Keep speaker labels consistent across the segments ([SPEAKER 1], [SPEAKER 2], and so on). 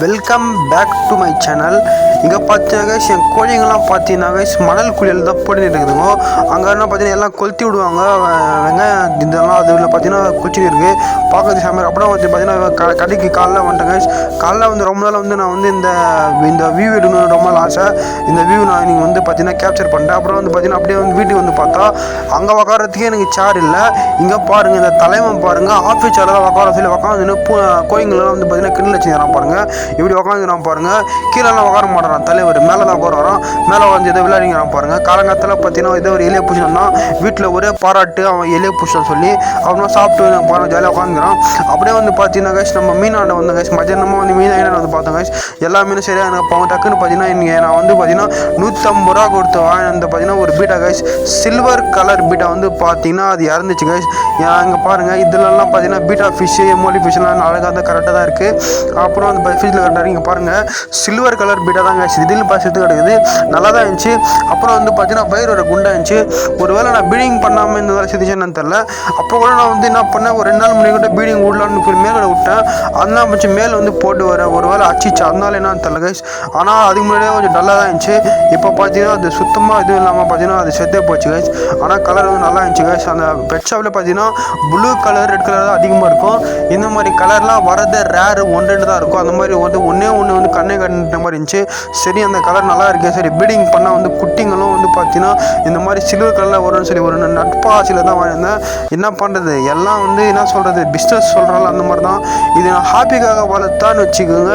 [SPEAKER 1] Welcome back to my channel. இங்கே பார்த்தீங்கன்னா guys என் கோழிங்கெல்லாம் பார்த்தீங்கன்னா கைஸ் மணல் குழியில் தான் போட்டு இருக்குதுங்க. அங்கே என்ன பார்த்தீங்கன்னா எல்லாம் கொளுத்தி விடுவாங்க. வெங்காயம் இதெல்லாம் அதில் பார்த்தீங்கன்னா குச்சி இருக்குது பார்க்கறது சாமி. அப்புறம் வந்து பார்த்தீங்கன்னா கடைக்கு காலைல வந்துட்டேன் கைஸ். காலைல வந்து ரொம்ப நாள் வந்து நான் வந்து இந்த வியூ எடுக்கணும்னு ரொம்ப நாள் ஆசை. இந்த வியூ நான் நீங்கள் வந்து பார்த்தீங்கன்னா கேப்சர் பண்ணிட்டேன். அப்புறம் வந்து பார்த்தீங்கன்னா அப்படியே வந்து வீட்டுக்கு வந்து பார்த்தா அங்கே உக்காரத்துக்கே எனக்கு சேர் இல்லை. இங்கே பாருங்கள், இந்த தலைவன் பாருங்கள் ஆஃபீஸ் சேரில் தான் உக்கார சொல்லி உக்காந்துன்னு கோயிங்கெல்லாம் வந்து பார்த்தீங்கன்னா கிண்டல் வச்சுக்கிறான் பாருங்கள். இப்படி உக்காந்துக்கிறான் பாருங்கள். கீழெல்லாம் உட்கார மாட்டான் தலைவர், மேலே தான் உட்கார வரான். மேலே வந்து இதை விளையாடிங்கிறான் பாருங்கள். காலங்காலத்தில் பார்த்தீங்கன்னா இதே ஒரு எலியை பூச்சினா வீட்டில் ஒரே பாராட்டு அவன் எலியை பூச்சின்னு சொல்லி அப்புறமா சாப்பிட்டு பாருங்கள் ஜாலியாக உட்காந்துக்கிறான். அப்படியே வந்து பார்த்தீங்கன்னா கைஸ் நம்ம மீனாண்ட வந்து கைஸ் மத்தியானமாக வந்து மீனாண்ட வந்து பார்த்தோம் கைஸ். எல்லா மீனும் சரியாக எனக்கு அவங்க டக்குன்னு பார்த்தீங்கன்னா இன்றைக்கி நான் வந்து பார்த்தீங்கன்னா 150 ரூபா கொடுத்து வாங்கினது பார்த்தீங்கன்னா ஒரு beta guys. Silver colour beta வந்து பார்த்தீங்கன்னா அது இறந்துச்சு கைஸ். இங்கே பாருங்கள் இதிலெல்லாம் பார்த்தீங்கன்னா பீட்டா ஃபிஷ்ஷு மோலி ஃபிஷ்லாம் அழகாக தான் கரெக்டாக தான் இருக்குது. அப்புறம் அந்த ஃபிஷ்ஷில் கரெக்டாக இங்கே பாருங்கள் சில்வர் கலர் பீட்டா தான் கைஸ். இதில் பார்த்து கிடக்குது நல்லா தான் இருந்துச்சு. அப்புறம் வந்து பார்த்தீங்கன்னா வயிறு ஒரு குண்டா இருந்துச்சு. ஒரு வேளை நான் பீடிங் பண்ணாமல் இந்த வேலை செஞ்சுச்சேன்னு தெரில. அப்போ கூட நான் வந்து என்ன பண்ணேன், ஒரு 2 நாள் முன்னாடி கூட பீடிங் விடலான்னு மேலே விட்டேன். அதெல்லாம் கொஞ்சம் மேலே வந்து போட்டு ஒரு வேளை அச்சிச்சு அதனால என்னன்னு தெரில கைஸ். ஆனால் அதுக்கு முன்னாடியே கொஞ்சம் டல்லாக தான் இருந்துச்சு. இப்போ பார்த்தீங்கன்னா அது சுத்தமாக இதுவும் இல்லாமல் பார்த்தீங்கன்னா அது செத்தே போச்சு கைஸ். ஆனால் கலர் வந்து நல்லா இருந்துச்சு கைஸ். அந்த பெட் ஷாப்பில் பார்த்தீங்கன்னா ப்ளூ கலர் ரெட் கலர் தான் அதிகமாக இருக்கும். இந்த மாதிரி கலர்லாம் வரது ரேரு 1-2 தான் இருக்கும். அந்த மாதிரி வந்து ஒன்றே வந்து கண்ணே கண்ட மாதிரி இருந்துச்சு. சரி அந்த கலர் நல்லா இருக்கு. சரி பீடிங் பண்ணால் வந்து குட்டிங்களும் வந்து பார்த்தீங்கன்னா இந்த மாதிரி சில்வர் கலரில் வரும்னு சொல்லி ஒரு நட்பாசியில் தான் வாங்கியிருந்தேன். என்ன பண்ணுறது, எல்லாம் வந்து என்ன சொல்கிறது பிஸ்னஸ் சொல்கிறால அந்த மாதிரி தான். இது நான் ஹாப்பிக்காக வளர்த்தான்னு வச்சுக்கோங்க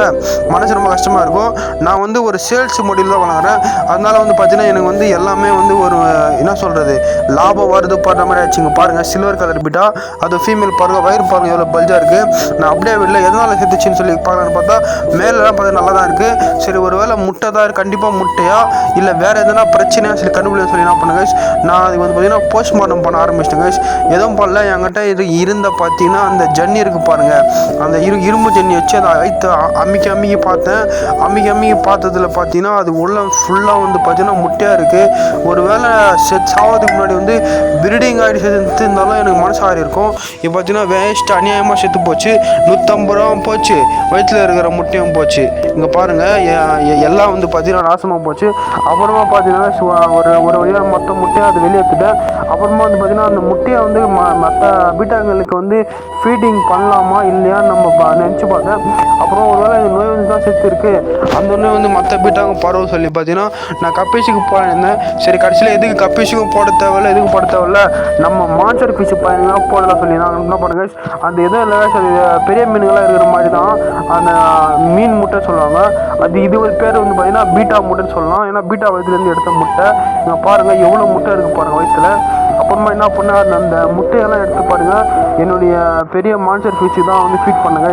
[SPEAKER 1] மனசு ரொம்ப கஷ்டமாக இருக்கும். நான் வந்து ஒரு சேல்ஸ் மோடியில் தான் வளர்க்குறேன். அதனால வந்து பார்த்தீங்கன்னா எனக்கு வந்து எல்லாமே வந்து ஒரு என்ன சொல்கிறது லாபம் வருது பண்ணுற மாதிரி ஆச்சுங்க. பாருங்கள் சில்வர் கலர் பீட்டா அது ஃபீமேல் பாருங்கள். வயிறு பாருங்கள் எவ்வளோ பல்ஜாக இருக்குது. நான் அப்படியே வெளில எதனால் செத்துச்சுன்னு சொல்லி பார்க்கலான்னு பார்த்தா மேலெலாம் பார்த்தா நல்லா தான் இருக்குது. சரி ஒரு வேளை முட்டை தான் கண்டிப்பாக முட்டையா இல்லை வேறு எதனா பிரச்சனையா சரி கண்டுபிடிக்க சொல்லி என்ன பண்ணுங்க கைஸ். நான் அதுக்கு வந்து பார்த்தீங்கன்னா போஸ்ட்மார்ட்டம் பண்ண ஆரம்பிச்சிட்டேன் கைஸ். எதுவும் பண்ணல, என்கிட்ட இது இருந்த பார்த்தீங்கன்னா அந்த ஜன்னி இருக்குது பாருங்கள். அந்த இரும்பு ஜன்னி வச்சு அதை வைத்து அம்மிக்கி பார்த்தேன். அம்மிக்கி பார்த்ததில் பார்த்தீங்கன்னா அது உள்ள ஃபுல்லாக வந்து பார்த்தீங்கன்னா முட்டையாக இருக்குது. ஒரு வேளை சாவதுக்கு முன்னாடி வந்து பிரீடிங் ஆகிட்டு செத்து இருந்தாலும் எனக்கு மனசு ஆறி இருக்கும். இப்போ பார்த்தீங்கன்னா வேஸ்ட் அநியாயமாக செத்து போச்சு. 150 ரூபா போச்சு, வயிற்றில் இருக்கிற முட்டையும் போச்சு. இங்கே பாருங்கள் எல்லாம் வந்து பார்த்தீங்கன்னா நாசமாக போச்சு. அப்புறமா பார்த்தீங்கன்னா ஒரு வழியாக மொத்த முட்டையை அது வெளியே எடுத்துட்டேன். அப்புறமா வந்து பார்த்தீங்கன்னா அந்த முட்டையை வந்து மற்ற பீட்டாங்களுக்கு வந்து ஃபீடிங் பண்ணலாமா இல்லையான்னு நம்ம நினச்சி பார்த்தேன். அப்புறம் ஒரு வேளை இந்த நோய் வந்து தான் செத்து இருக்குது. அந்த நோய் வந்து மற்ற பீட்டாங்க பரவ சொல்லி பார்த்தீங்கன்னா நான் கப்பீஸுக்கு போயிருந்தேன். சரி கடைசியில் எதுக்கு கப்பீஸுக்கும் போட தேவையில்லை எதுக்கும் போட தேவையில்லை நம்ம மான்ஸ்டர் ஃபிஷ் பையனுங்களாம் போடலாம் சொல்லி நான் என்ன பண்ணுங்க அந்த எதுவும் இல்லை சரி பெரிய மீன்களாக இருக்கிற மாதிரி தான் அந்த மீன் முட்டை சொல்லுவாங்க. அது இது ஒரு பேர் வந்து பார்த்தீங்கன்னா பீட்டா முட்டைன்னு சொல்லலாம். ஏன்னா பீட்டா வயிற்றுலேருந்து எடுத்த முட்டை. இங்கே பாருங்கள் எவ்வளோ முட்டை இருக்குது பாருங்கள் வயிற்றில். அப்புறமா என்ன பண்ண அந்த முட்டையெல்லாம் எடுத்து பாருங்கள் என்னுடைய பெரிய மான்ஸ்டர் ஃபிஷ்ஷு தான் வந்து ஃபீட் பண்ணுங்க.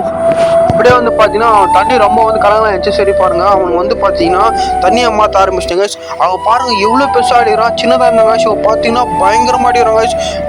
[SPEAKER 1] அப்படியே வந்து பார்த்தீங்கன்னா தண்ணி ரொம்ப வந்து கலங்கலாம் இருந்துச்சு. சரி பாருங்கள் அவன் வந்து பார்த்தீங்கன்னா தண்ணியை மாற்ற ஆரம்பிச்சிட்டாங்க. அவன் பாருங்கள் எவ்வளோ பெருசாக அடிக்கிறான். சின்னதாக இருந்தாங்க அவன் பார்த்தீங்கன்னா பயங்கரமாக அடிக்கிறாங்க.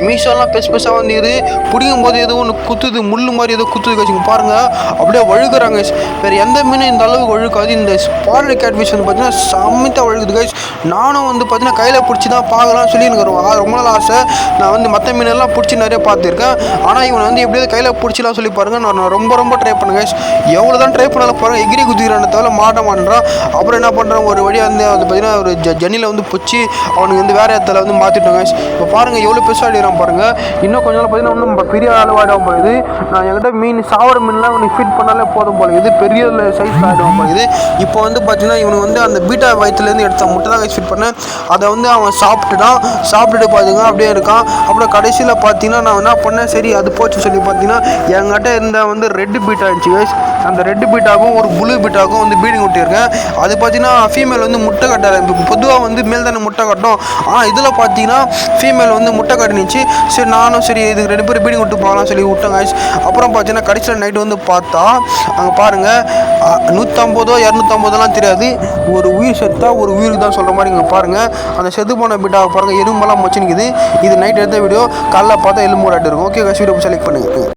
[SPEAKER 1] மீசெல்லாம் பெருசாக வந்து இது பிடிக்கும் போது எதுவும் ஒன்று குத்துது முள்ளு மாதிரி ஏதோ குத்துது கழிச்சுங்க பாருங்கள் அப்படியே வழுக்கிறாங்க. வேறு எந்த மீனும் இந்த அளவுக்கு வழுக்காது. இந்த ஸ்பாட் கேட் ஃபிஷ் வந்து பார்த்தீங்கன்னா சம்மித்தாக வழுக்குது கைஸ். நானும் வந்து பார்த்தீங்கன்னா கையில் பிடிச்சி தான் பார்க்கலாம்னு சொல்லி எனக்கு ரொம்ப நாள் ஆசை. நான் வந்து மற்ற மீனெல்லாம் பிடிச்சி நிறைய பார்த்துருக்கேன். ஆனால் இவனை வந்து எப்படியாவது கையில் பிடிச்சிலாம் சொல்லி பாருங்கள். நான் ரொம்ப ட்ரை பண்ணேன் கைஸ். எவ்வளோ தான் ட்ரை பண்ணாலும் பாருங்கள் எகிரி குதிக்கிறான தவிர மாட்ட மாட்டேறான். அப்புறம் என்ன பண்ணுறான் ஒரு வழியாக வந்து பார்த்தீங்கன்னா ஒரு ஜன்னியில் வந்து பிடிச்சி அவனுக்கு வந்து வேறு இடத்துல வந்து மாற்றிட்டோம் கைஸ். இப்போ பாருங்கள் எவ்வளோ பெருசாக அடிக்கிறான் பாருங்கள். இன்னும் கொஞ்சம் நாள் பார்த்தீங்கன்னா இன்னும் பெரிய அளவாயிடும் போகுது. நான் என்கிட்ட மீன் சாவர மீன்லாம் உனக்கு ஃபிட் பண்ணாலே போதும் போல இது பெரிய சைஸ் ஆகிடும் போகுது. இப்போ வந்து பார்த்தீங்கன்னா இவனுக்கு வந்து அந்த பீட்டா வயிற்றுலேருந்து எடுத்த முட்டை தான் ஃபிட் பண்ணேன். அதை வந்து அவன் சாப்பிட்டுட்டு பார்த்துங்க அப்படியே இருக்கான். அப்புறம் கடைசியில் பார்த்தீங்கன்னா நான் என்ன பண்ணேன் சரி அது போச்சு சொல்லி பார்த்தீங்கன்னா என்கிட்ட இருந்த வந்து ரெட்டு பீட்டா இருந்துச்சு கைஸ். அந்த ரெட்டு பீட்டாகும் ஒரு ப்ளூ பீட்டாகும் வந்து பீடிங் விட்டிருக்கேன். அது பார்த்தீங்கன்னா ஃபீமேல் வந்து முட்டை கட்டாது. பொதுவாக வந்து மேல் தானே முட்டை கட்டும். ஆனால் இதில் பார்த்தீங்கன்னா ஃபீமேல் வந்து முட்டை கட்டினுச்சு. சரி நானும் சரி இது 2 பேர் பீடிங் விட்டு போகலாம் சொல்லி விட்டேன் கைஸ். அப்புறம் பார்த்தீங்கன்னா கடைசியில் நைட்டு வந்து பார்த்தா அங்கே பாருங்கள் 150 250 தெரியாது. ஒரு உயிர் செத்தா ஒரு உயிருக்கு தான் சொல்கிற மாதிரி இங்கே பாருங்கள். அந்த செத்து போன பீட்டாக பாருங்கள் எறும்பெல்லாம் மொச்சு நிற்குது. இது நைட் எடுத்த வீடியோ காலைல பார்த்தா எலும்பு இருக்கும். ஓகே கைஸ் வீடியோ செலக்ட் பண்ணுங்கள்.